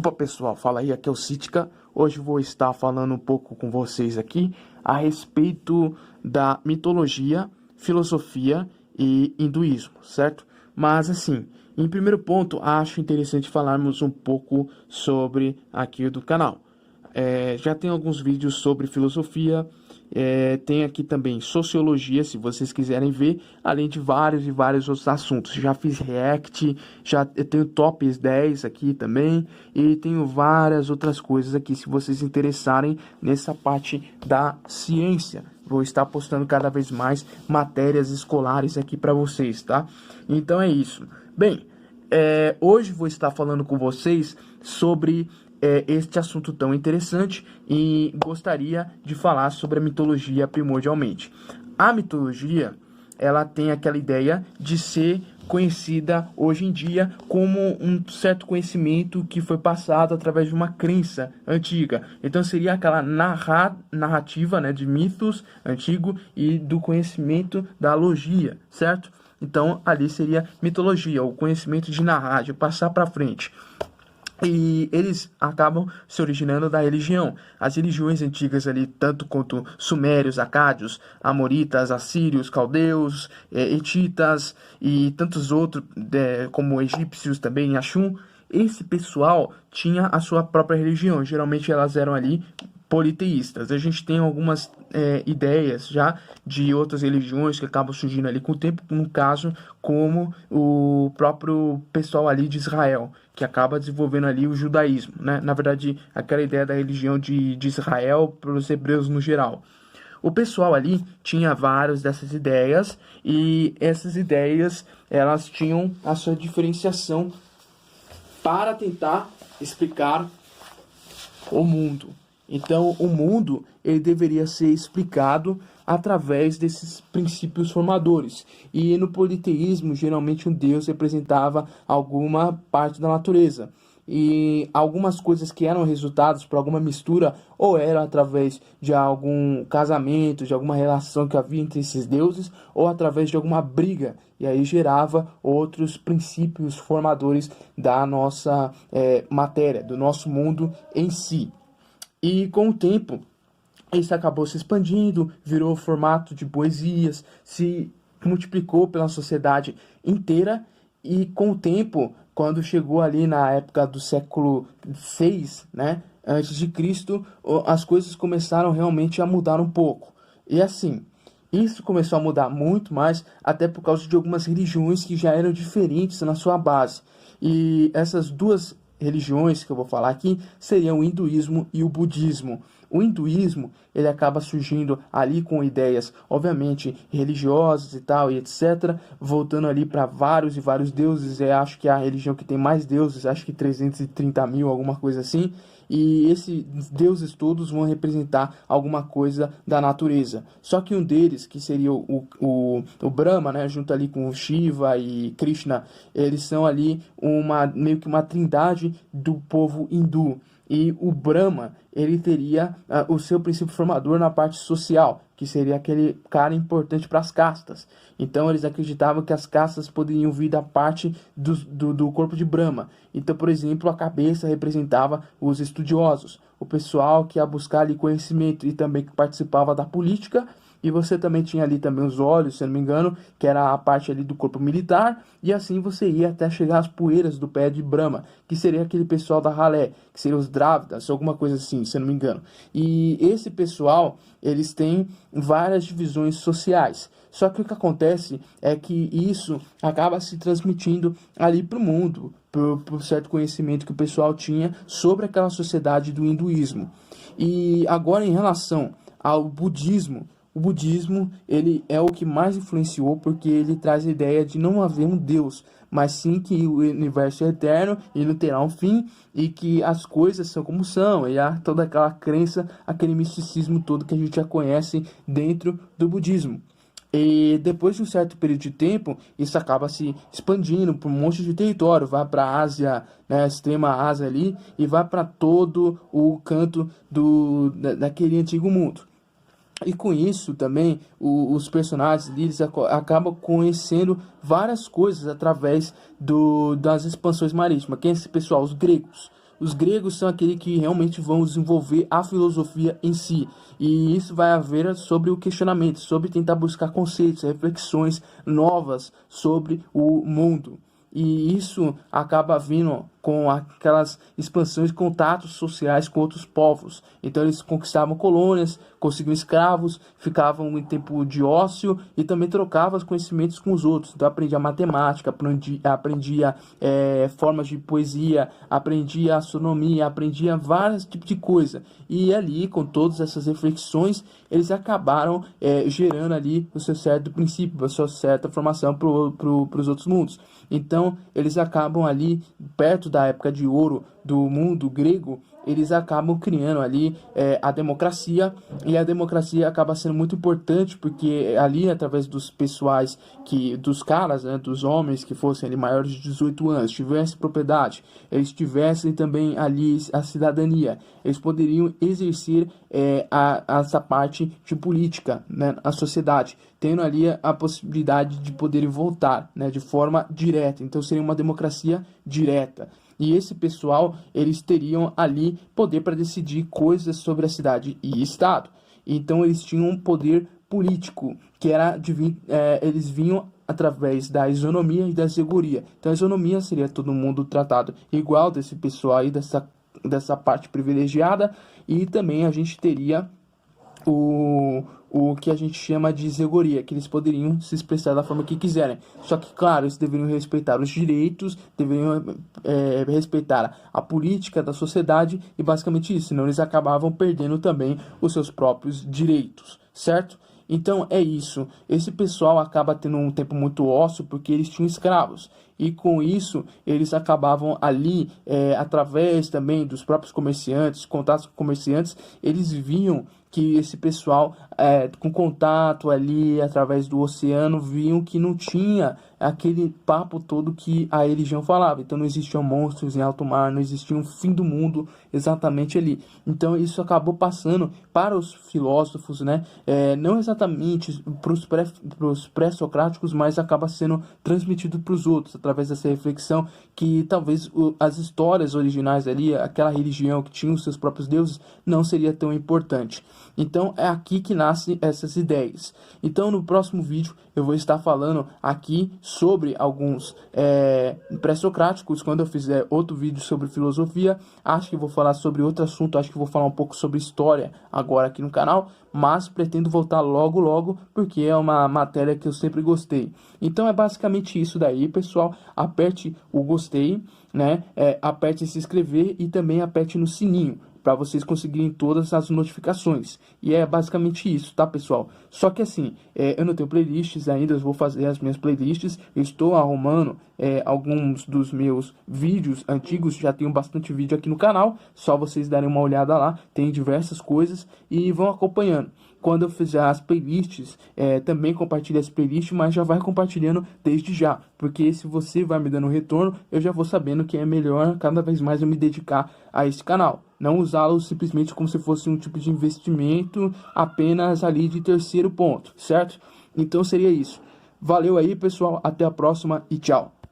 Opa pessoal, fala aí, aqui é o Cítica. Hoje vou estar falando um pouco com vocês aqui a respeito da mitologia, filosofia e hinduísmo, certo? Mas assim, em primeiro ponto, acho interessante falarmos um pouco sobre aqui do canal. Já tem alguns vídeos sobre filosofia, tem aqui também sociologia, se vocês quiserem ver, além de vários e vários outros assuntos. Já fiz react, eu tenho tops 10 aqui também, e tenho várias outras coisas aqui, se vocês se interessarem nessa parte da ciência. Vou estar postando cada vez mais matérias escolares aqui para vocês, tá? Então é isso. Bem, hoje vou estar falando com vocês sobre este assunto tão interessante e gostaria de falar sobre a mitologia primordialmente. A mitologia, ela tem aquela ideia de ser conhecida hoje em dia como um certo conhecimento que foi passado através de uma crença antiga. Então seria aquela narrativa, né, de mitos antigo e do conhecimento da logia, certo? Então ali seria mitologia, o conhecimento de narrar, de passar para frente. E eles acabam se originando da religião. As religiões antigas ali, tanto quanto sumérios, acádios, amoritas, assírios, caldeus, hetitas e tantos outros, como egípcios também, Axum, esse pessoal tinha a sua própria religião. Geralmente elas eram ali politeístas. A gente tem algumas ideias já de outras religiões que acabam surgindo ali com o tempo, no caso, como o próprio pessoal ali de Israel, que acaba desenvolvendo ali o judaísmo, né? Na verdade, aquela ideia da religião de Israel para os hebreus no geral. O pessoal ali tinha várias dessas ideias e essas ideias elas tinham a sua diferenciação para tentar explicar o mundo. Então, o mundo ele deveria ser explicado através desses princípios formadores. E no politeísmo, geralmente um deus representava alguma parte da natureza. E algumas coisas que eram resultados por alguma mistura, ou era através de algum casamento, de alguma relação que havia entre esses deuses, ou através de alguma briga. E aí gerava outros princípios formadores da nossa matéria, do nosso mundo em si. E com o tempo, isso acabou se expandindo, virou formato de poesias, se multiplicou pela sociedade inteira. E com o tempo, quando chegou ali na época do século VI, né, antes de Cristo, as coisas começaram realmente a mudar um pouco. E assim, isso começou a mudar muito mais, até por causa de algumas religiões que já eram diferentes na sua base. E essas duas religiões que eu vou falar aqui seriam o hinduísmo e o budismo. O hinduísmo, ele acaba surgindo ali com ideias, obviamente, religiosas e tal, e etc. Voltando ali para vários e vários deuses. Acho que é a religião que tem mais deuses, acho que 330 mil, alguma coisa assim. E esses deuses todos vão representar alguma coisa da natureza. Só que um deles, que seria o Brahma, né, junto ali com o Shiva e Krishna, eles são ali meio que uma trindade do povo hindu. E o Brahma, ele teria o seu princípio formador na parte social, que seria aquele cara importante para as castas. Então eles acreditavam que as castas poderiam vir da parte do corpo de Brahma. Então, por exemplo, a cabeça representava os estudiosos, o pessoal que ia buscar ali conhecimento e também que participava da política. E você também tinha ali também os olhos, se eu não me engano, que era a parte ali do corpo militar. E assim você ia até chegar às poeiras do pé de Brahma, que seria aquele pessoal da ralé, que seriam os Drávidas, alguma coisa assim, se eu não me engano. E esse pessoal, eles têm várias divisões sociais. Só que o que acontece é que isso acaba se transmitindo ali para o mundo, por certo conhecimento que o pessoal tinha sobre aquela sociedade do hinduísmo. E agora em relação ao budismo, o budismo, ele é o que mais influenciou porque ele traz a ideia de não haver um Deus, mas sim que o universo é eterno e não terá um fim e que as coisas são como são. E há toda aquela crença, aquele misticismo todo que a gente já conhece dentro do budismo. E depois de um certo período de tempo, isso acaba se expandindo por um monte de território, vai para a Ásia, né, extrema Ásia ali, e vai para todo o canto daquele antigo mundo. E com isso também os personagens eles acabam conhecendo várias coisas através das expansões marítimas. Quem é esse pessoal? Os gregos. Os gregos são aqueles que realmente vão desenvolver a filosofia em si. E isso vai haver sobre o questionamento, sobre tentar buscar conceitos, reflexões novas sobre o mundo. E isso acaba vindo com aquelas expansões de contatos sociais com outros povos. Então eles conquistavam colônias, conseguiam escravos, ficavam em tempo de ócio e também trocavam os conhecimentos com os outros. Então aprendia matemática, aprendia formas de poesia, aprendia astronomia, aprendia vários tipos de coisa. E ali, com todas essas reflexões, eles acabaram gerando ali o seu certo princípio, a sua certa formação para os outros mundos. Então eles acabam ali, perto da época de ouro do mundo grego, eles acabam criando ali a democracia, e a democracia acaba sendo muito importante porque ali, através dos pessoais, dos caras, né, dos homens que fossem ali maiores de 18 anos, tivessem propriedade, eles tivessem também ali a cidadania, eles poderiam exercer essa parte de política, né, na sociedade, tendo ali a possibilidade de poderem votar, né, de forma direta. Então seria uma democracia direta. E esse pessoal, eles teriam ali poder para decidir coisas sobre a cidade e estado. Então eles tinham um poder político, que era eles vinham através da isonomia e da zegoria. Então a isonomia seria todo mundo tratado igual, desse pessoal aí, dessa parte privilegiada. E também a gente teria o que a gente chama de zegoria, que eles poderiam se expressar da forma que quiserem. Só que, claro, eles deveriam respeitar os direitos, deveriam respeitar a política da sociedade e basicamente isso, senão eles acabavam perdendo também os seus próprios direitos, certo? Então é isso, esse pessoal acaba tendo um tempo muito ósseo porque eles tinham escravos. E com isso, eles acabavam ali, através também dos próprios comerciantes, contatos com comerciantes, eles viam que esse pessoal, com contato ali, através do oceano, viam que não tinha aquele papo todo que a religião falava. Então não existiam monstros em alto mar, não existia um fim do mundo exatamente ali. Então isso acabou passando para os filósofos, né? Não exatamente para os pré-socráticos, mas acaba sendo transmitido para os outros, através dessa reflexão que talvez as histórias originais ali, aquela religião que tinha os seus próprios deuses, não seria tão importante. Então é aqui que nascem essas ideias. Então no próximo vídeo eu vou estar falando aqui sobre alguns pré-socráticos. Quando eu fizer outro vídeo sobre filosofia, acho que vou falar sobre outro assunto, acho que vou falar um pouco sobre história agora aqui no canal, mas pretendo voltar logo, porque é uma matéria que eu sempre gostei. Então é basicamente isso daí, pessoal. Aperte o gostei, né? Aperte se inscrever e também aperte no sininho, para vocês conseguirem todas as notificações. E é basicamente isso, tá, pessoal? Só que assim, eu não tenho playlists ainda, eu vou fazer as minhas playlists. Eu estou arrumando alguns dos meus vídeos antigos, já tenho bastante vídeo aqui no canal, só vocês darem uma olhada lá, tem diversas coisas e vão acompanhando. Quando eu fizer as playlists, também compartilhe as playlists, mas já vai compartilhando desde já, porque se você vai me dando retorno, eu já vou sabendo que é melhor cada vez mais eu me dedicar a esse canal. Não usá-lo simplesmente como se fosse um tipo de investimento apenas ali de terceiro ponto, certo? Então seria isso. Valeu aí, pessoal, até a próxima e tchau.